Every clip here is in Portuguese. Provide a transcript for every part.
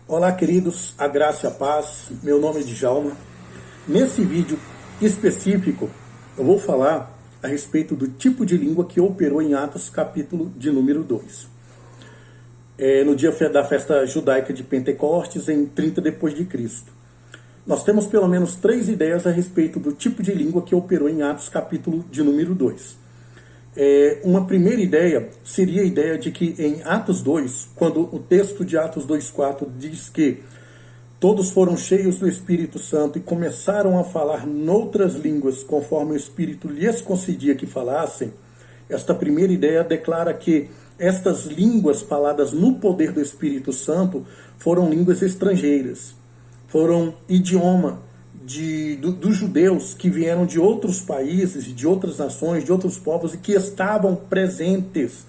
Olá, queridos, a graça e a paz. Meu nome é Djalma. Nesse vídeo específico, eu vou falar a respeito do tipo de língua que operou em Atos, capítulo de número 2. No dia da festa judaica de Pentecostes, em 30 depois de Cristo. Nós temos pelo menos 3 ideias a respeito do tipo de língua que operou em Atos, capítulo de número 2. Uma primeira ideia seria a ideia de que em Atos 2, quando o texto de Atos 2,4 diz que todos foram cheios do Espírito Santo e começaram a falar noutras línguas conforme o Espírito lhes concedia que falassem, esta primeira ideia declara que estas línguas faladas no poder do Espírito Santo foram línguas estrangeiras, foram idioma dos judeus que vieram de outros países, de outras nações, de outros povos e que estavam presentes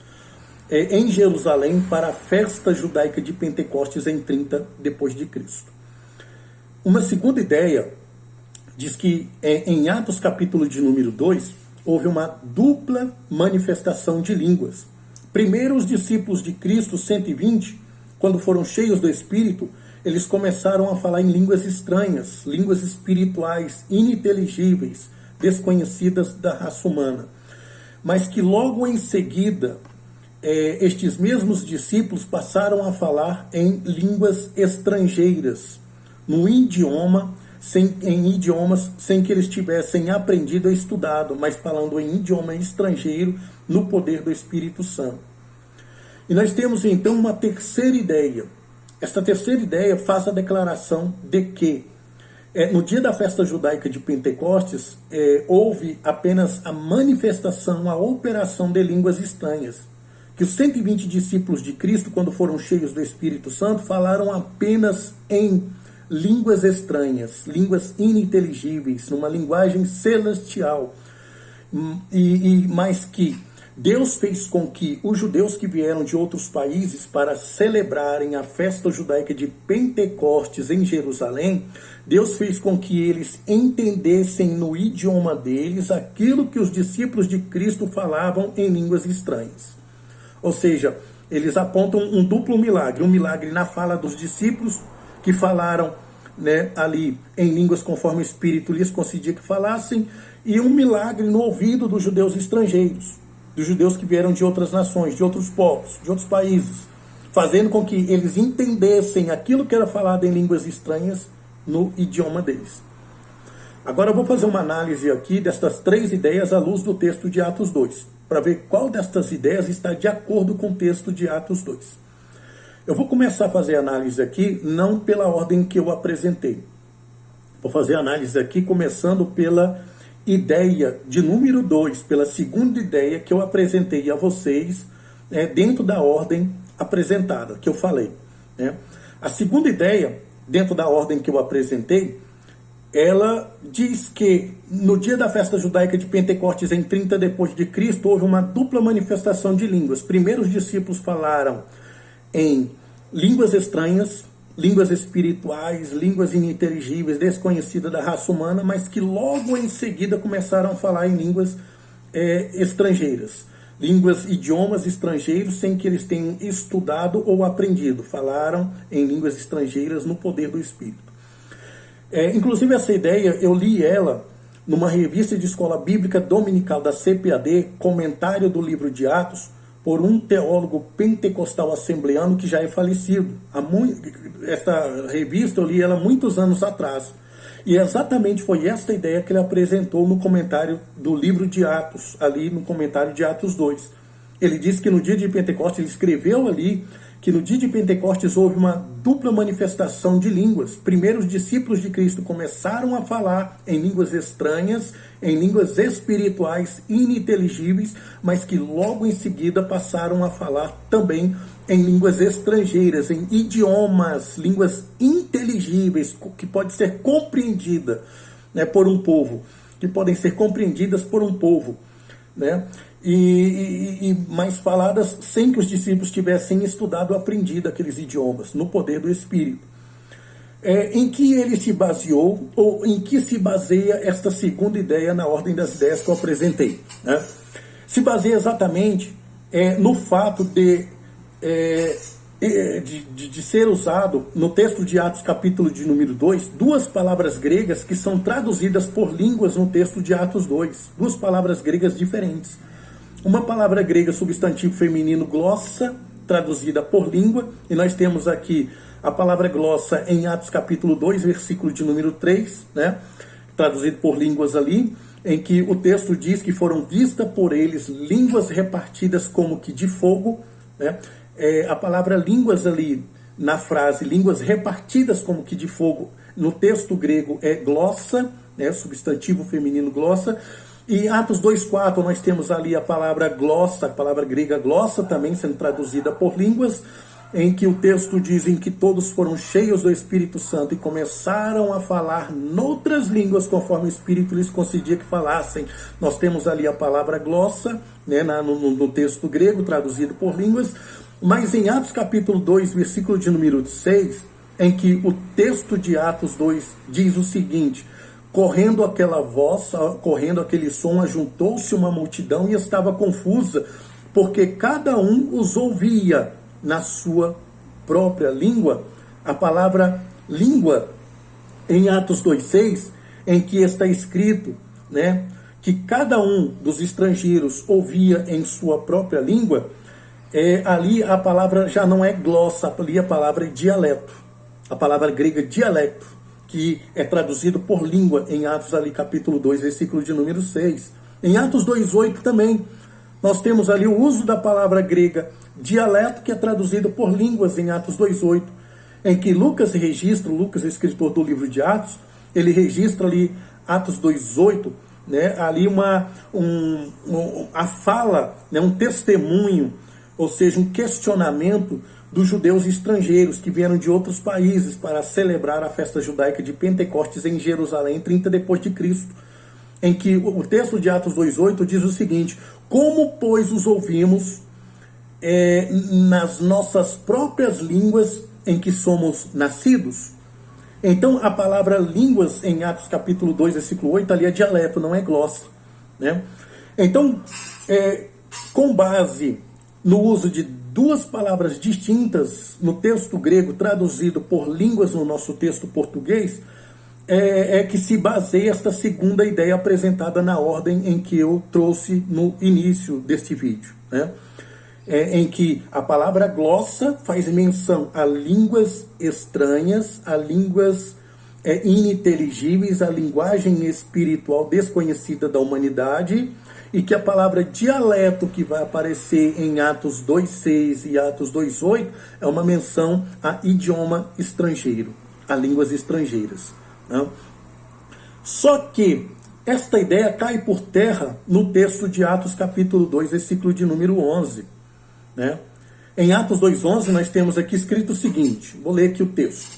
em Jerusalém para a festa judaica de Pentecostes em 30 depois de Cristo. Uma segunda ideia diz que em Atos capítulo de número 2 houve uma dupla manifestação de línguas. Primeiro, os discípulos de Cristo, 120, quando foram cheios do Espírito, eles começaram a falar em línguas estranhas, línguas espirituais, ininteligíveis, desconhecidas da raça humana. Mas que logo em seguida, estes mesmos discípulos passaram a falar em línguas estrangeiras, em idiomas sem que eles tivessem aprendido ou estudado, mas falando em idioma estrangeiro no poder do Espírito Santo. E nós temos então uma terceira ideia. Esta terceira ideia faz a declaração de que no dia da festa judaica de Pentecostes houve apenas a manifestação, a operação de línguas estranhas. Que os 120 discípulos de Cristo, quando foram cheios do Espírito Santo, falaram apenas em línguas estranhas, línguas ininteligíveis, numa linguagem celestial. Mas que Deus fez com que os judeus que vieram de outros países para celebrarem a festa judaica de Pentecostes em Jerusalém, Deus fez com que eles entendessem no idioma deles aquilo que os discípulos de Cristo falavam em línguas estranhas. Ou seja, eles apontam um duplo milagre. Um milagre na fala dos discípulos que falaram ali em línguas conforme o Espírito lhes concedia que falassem, e um milagre no ouvido dos judeus estrangeiros, dos judeus que vieram de outras nações, de outros povos, de outros países, fazendo com que eles entendessem aquilo que era falado em línguas estranhas no idioma deles. Agora eu vou fazer uma análise aqui destas 3 ideias à luz do texto de Atos 2, para ver qual destas ideias está de acordo com o texto de Atos 2. Eu vou começar a fazer a análise aqui, não pela ordem que eu apresentei. Vou fazer a análise aqui começando pela ideia de número 2, pela segunda ideia que eu apresentei a vocês, dentro da ordem apresentada, que eu falei. A segunda ideia, dentro da ordem que eu apresentei, ela diz que no dia da festa judaica de Pentecostes, em 30 depois de Cristo, houve uma dupla manifestação de línguas. Primeiro os discípulos falaram em línguas estranhas, línguas espirituais, línguas ininteligíveis, desconhecidas da raça humana, mas que logo em seguida começaram a falar em línguas estrangeiras, idiomas estrangeiros sem que eles tenham estudado ou aprendido. Falaram em línguas estrangeiras no poder do Espírito. Inclusive essa ideia, eu li ela numa revista de escola bíblica dominical da CPAD, comentário do livro de Atos, por um teólogo pentecostal assembleano que já é falecido. Esta revista eu li ela muitos anos atrás. E exatamente foi esta ideia que ele apresentou no comentário do livro de Atos, ali no comentário de Atos 2. Ele disse que no dia de Pentecostes, ele escreveu ali que no dia de Pentecostes houve uma dupla manifestação de línguas. Primeiro, os discípulos de Cristo começaram a falar em línguas estranhas, em línguas espirituais ininteligíveis, mas que logo em seguida passaram a falar também em línguas estrangeiras, em idiomas, línguas inteligíveis, que pode ser compreendida por um povo, que podem ser compreendidas por um povo, mais faladas sem que os discípulos tivessem estudado ou aprendido aqueles idiomas, no poder do Espírito. Em que ele se baseou, ou em que se baseia esta segunda ideia na ordem das ideias que eu apresentei? Se baseia exatamente no fato de de ser usado no texto de Atos, capítulo de número 2, duas palavras gregas que são traduzidas por línguas no texto de Atos 2. Duas palavras gregas diferentes. Uma palavra grega, substantivo feminino, glossa, traduzida por língua, e nós temos aqui a palavra glossa em Atos capítulo 2, versículo de número 3, né? Traduzido por línguas ali, em que o texto diz que foram vistas por eles línguas repartidas como que de fogo, né? A palavra línguas ali, na frase, línguas repartidas como que de fogo, no texto grego é glossa, né? Substantivo feminino glossa. E Atos 2,4 nós temos ali a palavra glossa, a palavra grega glossa também sendo traduzida por línguas, em que o texto diz em que todos foram cheios do Espírito Santo e começaram a falar noutras línguas conforme o Espírito lhes concedia que falassem. Nós temos ali a palavra glossa, né, no texto grego traduzido por línguas, mas em Atos capítulo 2, versículo de número 6, em que o texto de Atos 2 diz o seguinte: correndo aquela voz, correndo aquele som, ajuntou-se uma multidão e estava confusa, porque cada um os ouvia na sua própria língua. A palavra língua em Atos 2,6, em que está escrito, né, que cada um dos estrangeiros ouvia em sua própria língua, ali a palavra já não é glossa, ali a palavra é dialeto. A palavra grega dialecto, que é traduzido por língua em Atos ali capítulo 2, versículo de número 6. Em Atos 2,8 também, nós temos ali o uso da palavra grega dialeto, que é traduzido por línguas em Atos 2,8, em que Lucas registra, Lucas, escritor do livro de Atos, ele registra ali Atos 2,8, né, ali a fala, né, um testemunho, ou seja, um questionamento dos judeus estrangeiros que vieram de outros países para celebrar a festa judaica de Pentecostes em Jerusalém, 30 depois de Cristo, em que o texto de Atos 2,8 diz o seguinte: como, pois, os ouvimos nas nossas próprias línguas em que somos nascidos? Então, a palavra línguas em Atos capítulo 2, versículo 8, ali é dialeto, não é glossa, né? Então, com base no uso de duas palavras distintas no texto grego traduzido por línguas no nosso texto português, que se baseia esta segunda ideia apresentada na ordem em que eu trouxe no início deste vídeo, né? Em que a palavra glossa faz menção a línguas estranhas, a línguas ininteligíveis, a linguagem espiritual desconhecida da humanidade, e que a palavra dialeto, que vai aparecer em Atos 2,6 e Atos 2,8, é uma menção a idioma estrangeiro, a línguas estrangeiras, né? Só que esta ideia cai por terra no texto de Atos capítulo 2, versículo de número 11. Né? Em Atos 2,11 nós temos aqui escrito o seguinte, vou ler aqui o texto: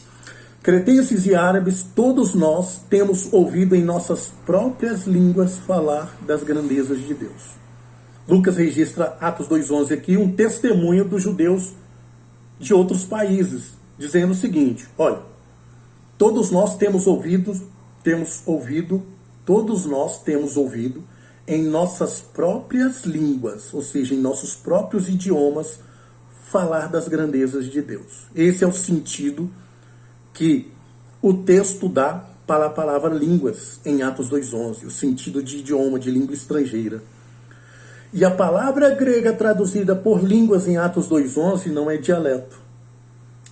cretenses e árabes, todos nós temos ouvido em nossas próprias línguas falar das grandezas de Deus. Lucas registra Atos 2,11 aqui, um testemunho dos judeus de outros países, dizendo o seguinte: olha, todos nós temos ouvido em nossas próprias línguas, ou seja, em nossos próprios idiomas, falar das grandezas de Deus. Esse é o sentido que o texto dá para a palavra línguas em Atos 2,11, o sentido de idioma, de língua estrangeira. E a palavra grega traduzida por línguas em Atos 2,11 não é dialeto,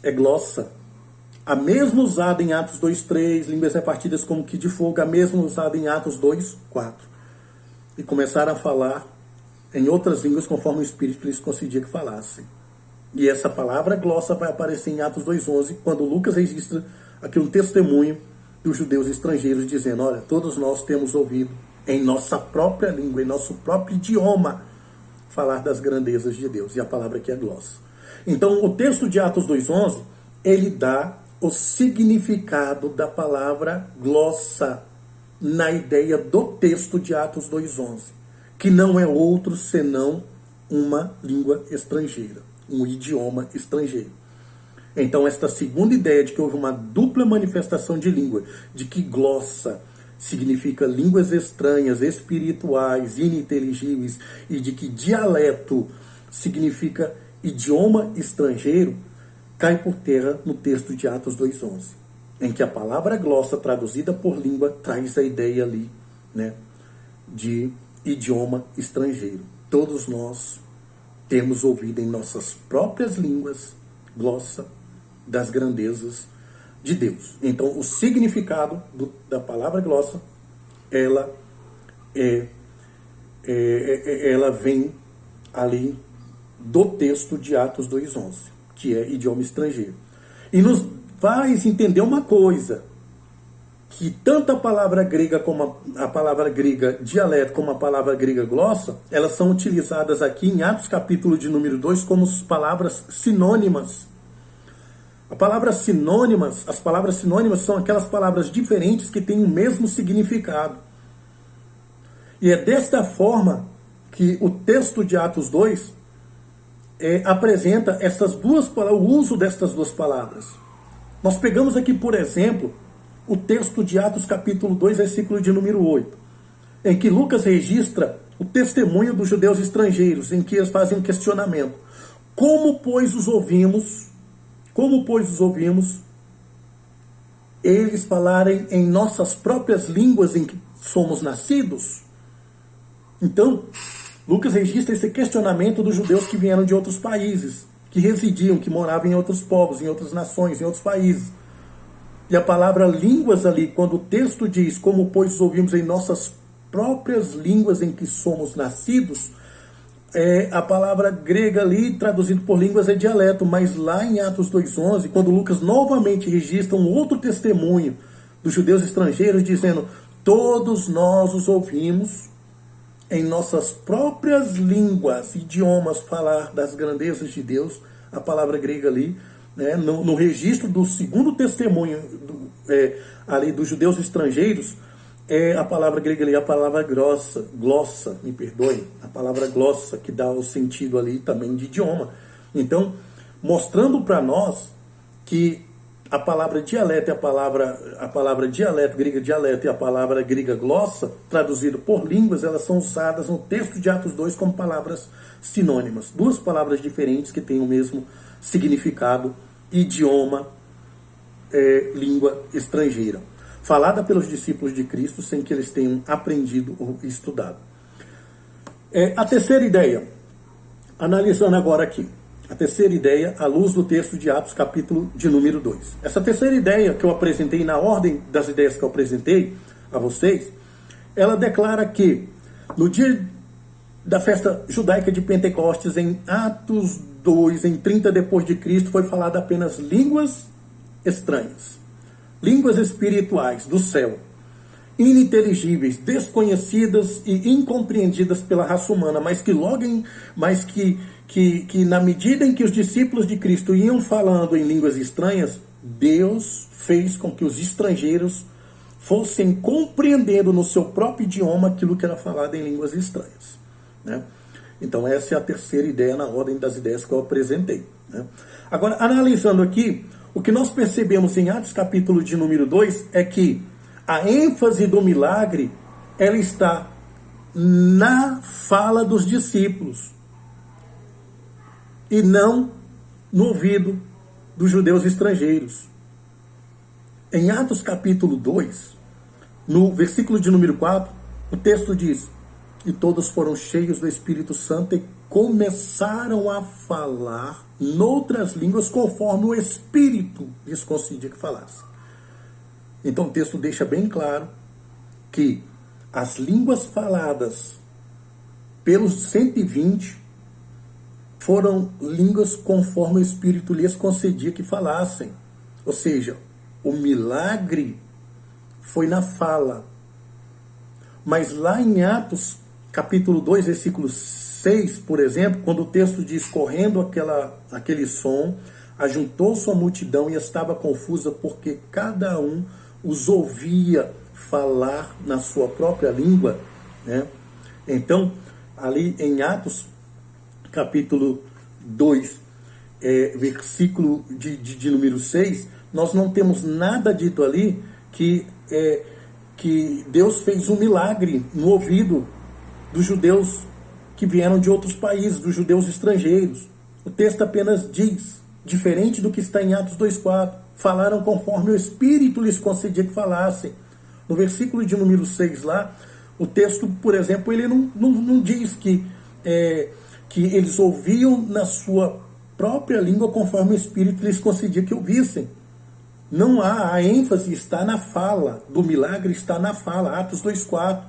é glossa. A mesma usada em Atos 2,3, línguas repartidas como que de fogo, a mesma usada em Atos 2,4. E começaram a falar em outras línguas conforme o Espírito lhes concedia que falassem. E essa palavra glossa vai aparecer em Atos 2,11, quando Lucas registra aqui um testemunho dos judeus estrangeiros, dizendo: olha, todos nós temos ouvido em nossa própria língua, em nosso próprio idioma, falar das grandezas de Deus. E a palavra aqui é glossa. Então, o texto de Atos 2,11, ele dá o significado da palavra glossa na ideia do texto de Atos 2,11, que não é outro senão uma língua estrangeira, um idioma estrangeiro. Então, esta segunda ideia de que houve uma dupla manifestação de língua, de que glossa significa línguas estranhas, espirituais, ininteligíveis, e de que dialeto significa idioma estrangeiro, cai por terra no texto de Atos 2:11, em que a palavra glossa, traduzida por língua, traz a ideia ali, né, de idioma estrangeiro. Todos nós temos ouvido em nossas próprias línguas glossa das grandezas de Deus. Então, o significado da palavra glossa, ela vem ali do texto de Atos 2:11, que é idioma estrangeiro. E nos faz entender uma coisa, que tanto a palavra grega como a palavra grega dialeto, como a palavra grega glossa, elas são utilizadas aqui em Atos capítulo de número 2 como palavras sinônimas. As palavras sinônimas são aquelas palavras diferentes que têm o mesmo significado. E é desta forma que o texto de Atos 2 apresenta essas duas palavras, o uso destas duas palavras. Nós pegamos aqui, por exemplo, o texto de Atos capítulo 2, versículo de número 8, em que Lucas registra o testemunho dos judeus estrangeiros, em que eles fazem um questionamento. Como, pois, os ouvimos eles falarem em nossas próprias línguas em que somos nascidos? Então, Lucas registra esse questionamento dos judeus que vieram de outros países, que residiam, que moravam em outros povos, em outras nações, em outros países. E a palavra línguas ali, quando o texto diz, como pois ouvimos em nossas próprias línguas em que somos nascidos, a palavra grega ali, traduzido por línguas, é dialeto, mas lá em Atos 2:11, quando Lucas novamente registra um outro testemunho dos judeus estrangeiros, dizendo, todos nós os ouvimos em nossas próprias línguas, idiomas, falar das grandezas de Deus, a palavra grega ali, né, no registro do segundo testemunho ali dos judeus estrangeiros, a palavra grega ali, a palavra glossa, me perdoe, a palavra glossa, que dá o sentido ali também de idioma. Então, mostrando para nós que a palavra dialeto, a palavra dialeto, grega dialeto, e a palavra grega glossa, traduzido por línguas, elas são usadas no texto de Atos 2 como palavras sinônimas. Duas palavras diferentes que têm o mesmo significado, idioma, língua estrangeira. Falada pelos discípulos de Cristo sem que eles tenham aprendido ou estudado. A terceira ideia, analisando agora aqui. A terceira ideia, à luz do texto de Atos, capítulo de número 2. Essa terceira ideia que eu apresentei na ordem das ideias que eu apresentei a vocês, ela declara que no dia da festa judaica de Pentecostes, em Atos 2, em 30 depois de Cristo, foi falada apenas línguas estranhas, línguas espirituais do céu, ininteligíveis, desconhecidas e incompreendidas pela raça humana, mas que na medida em que os discípulos de Cristo iam falando em línguas estranhas, Deus fez com que os estrangeiros fossem compreendendo no seu próprio idioma aquilo que era falado em línguas estranhas, né? Então essa é a terceira ideia na ordem das ideias que eu apresentei, né? Agora, analisando aqui, o que nós percebemos em Atos capítulo de número 2 é que a ênfase do milagre, ela está na fala dos discípulos e não no ouvido dos judeus estrangeiros. Em Atos capítulo 2, no versículo de número 4, o texto diz, e todos foram cheios do Espírito Santo e começaram a falar noutras línguas conforme o Espírito lhes concedia que falasse. Então o texto deixa bem claro que as línguas faladas pelos 120 foram línguas conforme o Espírito lhes concedia que falassem. Ou seja, o milagre foi na fala. Mas lá em Atos, capítulo 2, versículo 6, por exemplo, quando o texto diz, correndo aquele som, ajuntou-se a multidão e estava confusa, porque cada um os ouvia falar na sua própria língua, né? Então, ali em Atos, capítulo 2, versículo de número 6, nós não temos nada dito ali que Deus fez um milagre no ouvido dos judeus que vieram de outros países, dos judeus estrangeiros. O texto apenas diz diferente do que está em Atos 2,4. Falaram conforme o Espírito lhes concedia que falassem. No versículo de número 6 lá, o texto, por exemplo, ele não diz que eles ouviam na sua própria língua conforme o Espírito lhes concedia que ouvissem. Não há, a ênfase está na fala, do milagre está na fala, Atos 2,4.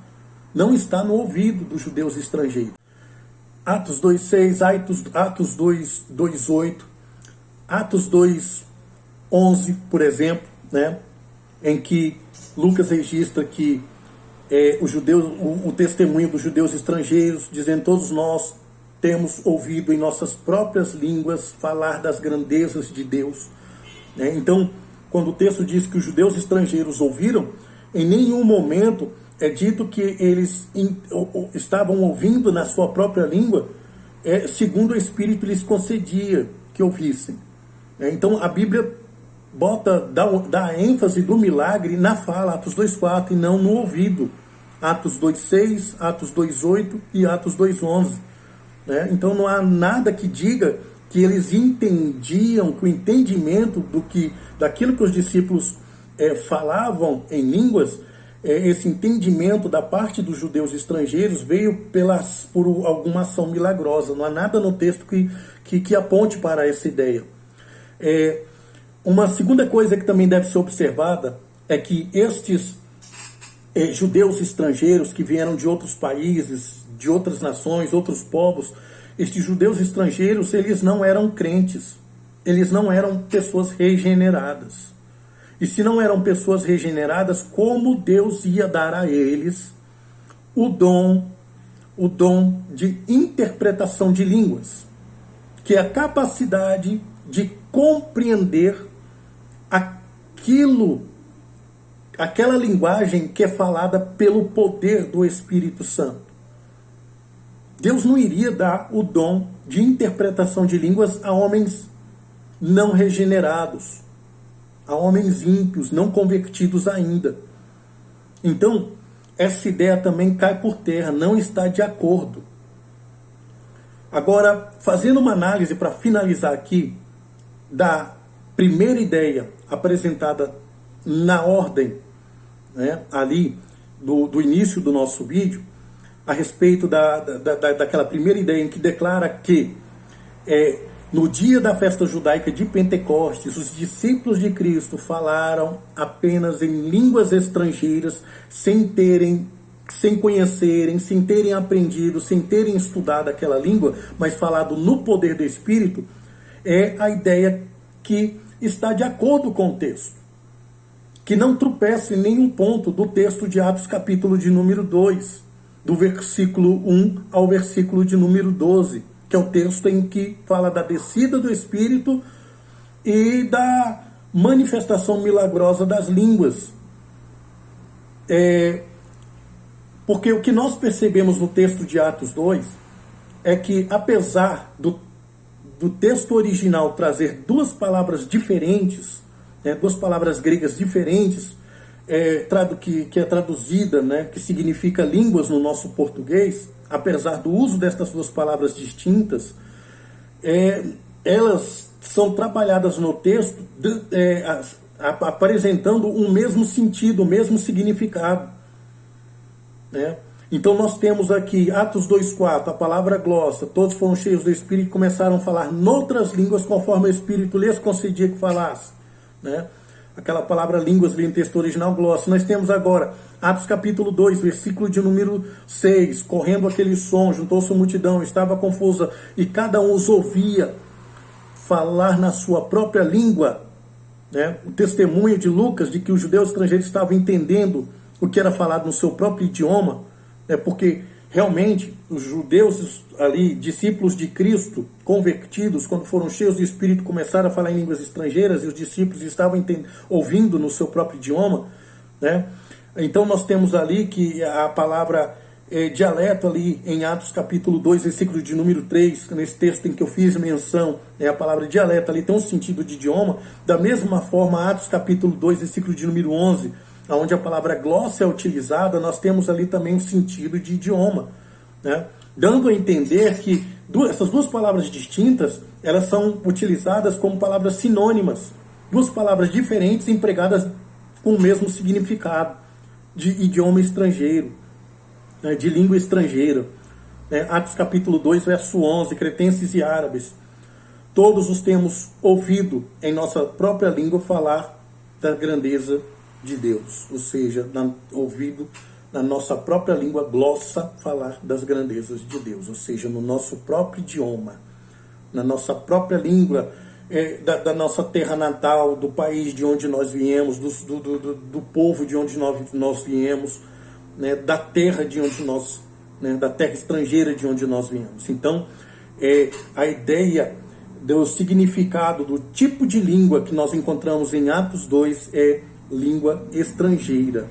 Não está no ouvido dos judeus estrangeiros. Atos 2,6, Atos 2,8, Atos 2,11, por exemplo, né, em que Lucas registra que o testemunho dos judeus estrangeiros, dizendo: todos nós temos ouvido em nossas próprias línguas falar das grandezas de Deus. Então, quando o texto diz que os judeus estrangeiros ouviram, em nenhum momento é dito que eles estavam ouvindo na sua própria língua, segundo o Espírito lhes concedia que ouvissem. Então a Bíblia dá a ênfase do milagre na fala, Atos 2,4, e não no ouvido, Atos 2,6, Atos 2,8 e Atos 2,11. Então não há nada que diga que eles entendiam, que o entendimento daquilo que os discípulos falavam em línguas, esse entendimento da parte dos judeus estrangeiros veio por alguma ação milagrosa. Não há nada no texto que aponte para essa ideia. Uma segunda coisa que também deve ser observada é que estes judeus estrangeiros que vieram de outros países, de outras nações, outros povos, estes judeus estrangeiros, eles não eram crentes, eles não eram pessoas regeneradas. E se não eram pessoas regeneradas, como Deus ia dar a eles o dom de interpretação de línguas, que é a capacidade de compreender aquela linguagem que é falada pelo poder do Espírito Santo. Deus não iria dar o dom de interpretação de línguas a homens não regenerados, a homens ímpios, não convertidos ainda. Então, essa ideia também cai por terra, não está de acordo. Agora, fazendo uma análise para finalizar aqui, da primeira ideia apresentada na ordem, ali do início do nosso vídeo, a respeito daquela primeira ideia em que declara que no dia da festa judaica de Pentecostes, os discípulos de Cristo falaram apenas em línguas estrangeiras, sem conhecerem, sem terem aprendido, sem terem estudado aquela língua, mas falado no poder do Espírito, é a ideia que está de acordo com o texto, que não tropeça em nenhum ponto do texto de Atos capítulo de número 2, do versículo 1 ao versículo de número 12, que é o texto em que fala da descida do Espírito e da manifestação milagrosa das línguas. Porque o que nós percebemos no texto de Atos 2 é que, apesar do texto original trazer duas palavras diferentes, duas palavras gregas diferentes, que é traduzida, que significa línguas no nosso português, apesar do uso destas duas palavras distintas, elas são trabalhadas no texto apresentando um mesmo sentido, o mesmo significado. Então nós temos aqui Atos 2,4, a palavra glossa, todos foram cheios do Espírito e começaram a falar noutras línguas conforme o Espírito lhes concedia que falasse. Aquela palavra línguas vem no texto original, glossa. Nós temos agora Atos capítulo 2, versículo de número 6, correndo aquele som, juntou-se a multidão, estava confusa, e cada um os ouvia falar na sua própria língua. O testemunho de Lucas de que os judeus estrangeiros estavam entendendo o que era falado no seu próprio idioma, porque realmente os judeus ali, discípulos de Cristo, convertidos, quando foram cheios de Espírito, começaram a falar em línguas estrangeiras, e os discípulos estavam ouvindo no seu próprio idioma. Então nós temos ali que a palavra dialeto ali em Atos capítulo 2, versículo de número 3, nesse texto em que eu fiz menção, a palavra dialeto ali tem um sentido de idioma. Da mesma forma, Atos capítulo 2, versículo de número 11, onde a palavra glossa é utilizada, nós temos ali também um sentido de idioma, dando a entender que essas duas palavras distintas, elas são utilizadas como palavras sinônimas. Duas palavras diferentes empregadas com o mesmo significado, de idioma estrangeiro, né, de língua estrangeira. Atos capítulo 2, verso 11, cretenses e árabes. Todos os temos ouvido em nossa própria língua falar da grandeza de Deus. Ou seja, ouvido na nossa própria língua, glossa, falar das grandezas de Deus. Ou seja, no nosso próprio idioma, na nossa própria língua, da nossa terra natal, do país de onde nós viemos, do povo de onde nós viemos, né, da terra de onde nós, né, da terra estrangeira de onde nós viemos. Então, a ideia do significado do tipo de língua que nós encontramos em Atos 2 é língua estrangeira.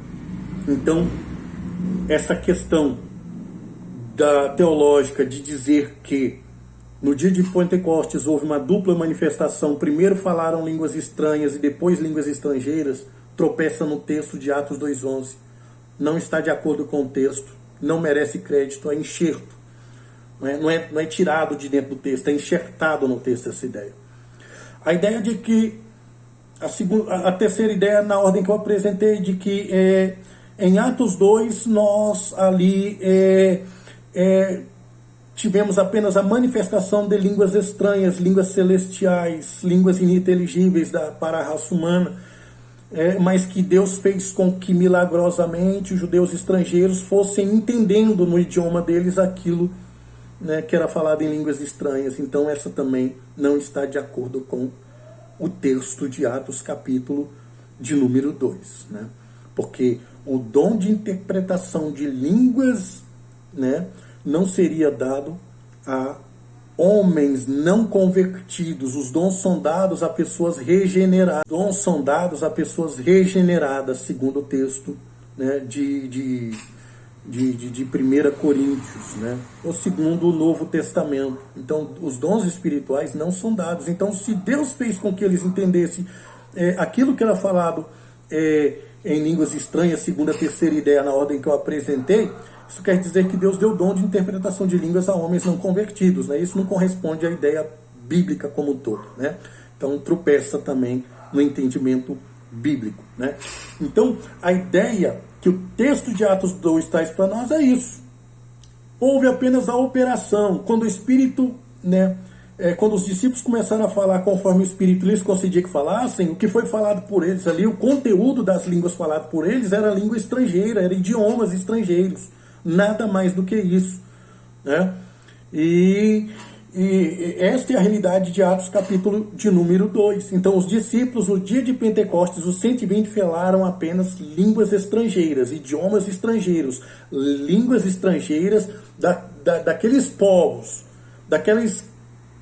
Então, essa questão da teológica de dizer que no dia de Pentecostes houve uma dupla manifestação, primeiro falaram línguas estranhas e depois línguas estrangeiras, tropeça no texto de Atos 2:11. Não está de acordo com o texto, não merece crédito, é enxerto. Não é tirado de dentro do texto, é enxertado no texto essa ideia. A ideia de que, a terceira ideia na ordem que eu apresentei, de que em Atos 2 nós ali tivemos apenas a manifestação de línguas estranhas, línguas celestiais, línguas ininteligíveis para a raça humana, mas que Deus fez com que milagrosamente os judeus estrangeiros fossem entendendo no idioma deles aquilo, né, que era falado em línguas estranhas. Então essa também não está de acordo com o texto de Atos capítulo de número 2, né? Porque o dom de interpretação de línguas, né, não seria dado a homens não convertidos. Os dons são dados a pessoas regeneradas. Os dons são dados a pessoas regeneradas, segundo o texto, né, de 1 Coríntios, né, ou segundo o Novo Testamento. Então, os dons espirituais não são dados. Então, se Deus fez com que eles entendessem aquilo que era falado em línguas estranhas, segundo a terceira ideia na ordem que eu apresentei, isso quer dizer que Deus deu dom de interpretação de línguas a homens não convertidos, né? Isso não corresponde à ideia bíblica como um todo, né? Então tropeça também no entendimento bíblico, né? Então a ideia que o texto de Atos 2 traz para nós é isso. Houve apenas a operação, quando o Espírito, né, quando os discípulos começaram a falar conforme o Espírito lhes concedia que falassem, o que foi falado por eles ali, o conteúdo das línguas falado por eles era língua estrangeira, era idiomas estrangeiros. Nada mais do que isso, né? E esta é a realidade de Atos capítulo de número 2. Então os discípulos, no dia de Pentecostes, os 120 falaram apenas línguas estrangeiras, idiomas estrangeiros, línguas estrangeiras daqueles povos, daqueles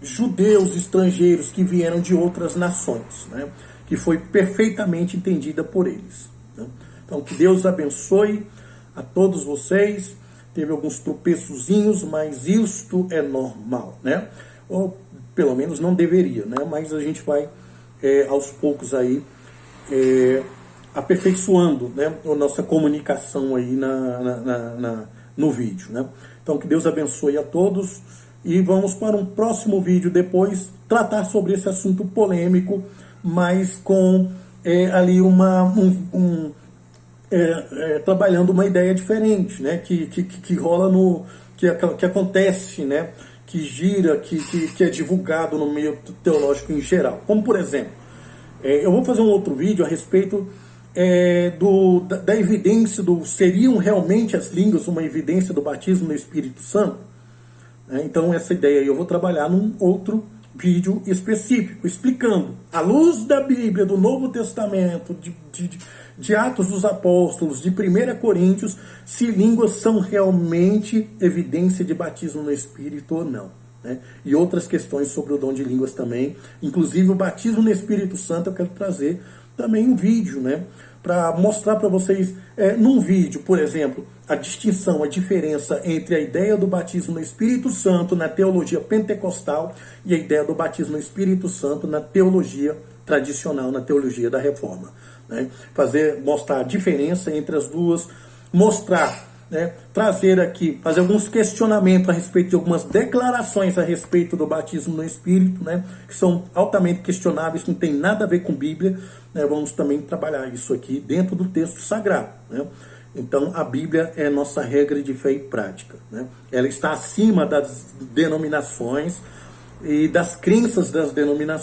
judeus estrangeiros que vieram de outras nações, né? Que foi perfeitamente entendida por eles, né? Então que Deus abençoe a todos vocês. Teve alguns tropeçozinhos, mas isto é normal, né? Ou pelo menos não deveria, né? Mas a gente vai aos poucos aí aperfeiçoando, né, a nossa comunicação aí no vídeo, né? Então que Deus abençoe a todos e vamos para um próximo vídeo depois tratar sobre esse assunto polêmico, mas com ali trabalhando uma ideia diferente, né, que rola que acontece, né, que gira, que é divulgado no meio teológico em geral. Como por exemplo, eu vou fazer um outro vídeo a respeito da evidência seriam realmente as línguas uma evidência do batismo no Espírito Santo? Então essa ideia aí eu vou trabalhar num outro vídeo específico, explicando, à luz da Bíblia, do Novo Testamento, de Atos dos Apóstolos, de 1 Coríntios, se línguas são realmente evidência de batismo no Espírito ou não, né? E outras questões sobre o dom de línguas também, inclusive o batismo no Espírito Santo. Eu quero trazer também um vídeo, né, para mostrar para vocês, num vídeo, por exemplo, a distinção, a diferença entre a ideia do batismo no Espírito Santo na teologia pentecostal e a ideia do batismo no Espírito Santo na teologia tradicional, na teologia da Reforma, né? Mostrar a diferença entre as duas, mostrar, né, trazer aqui, fazer alguns questionamentos a respeito de algumas declarações a respeito do batismo no Espírito, né, que são altamente questionáveis, não tem nada a ver com Bíblia, né, vamos também trabalhar isso aqui dentro do texto sagrado, né. Então, a Bíblia é nossa regra de fé e prática, né? Ela está acima das denominações e das crenças das denominações.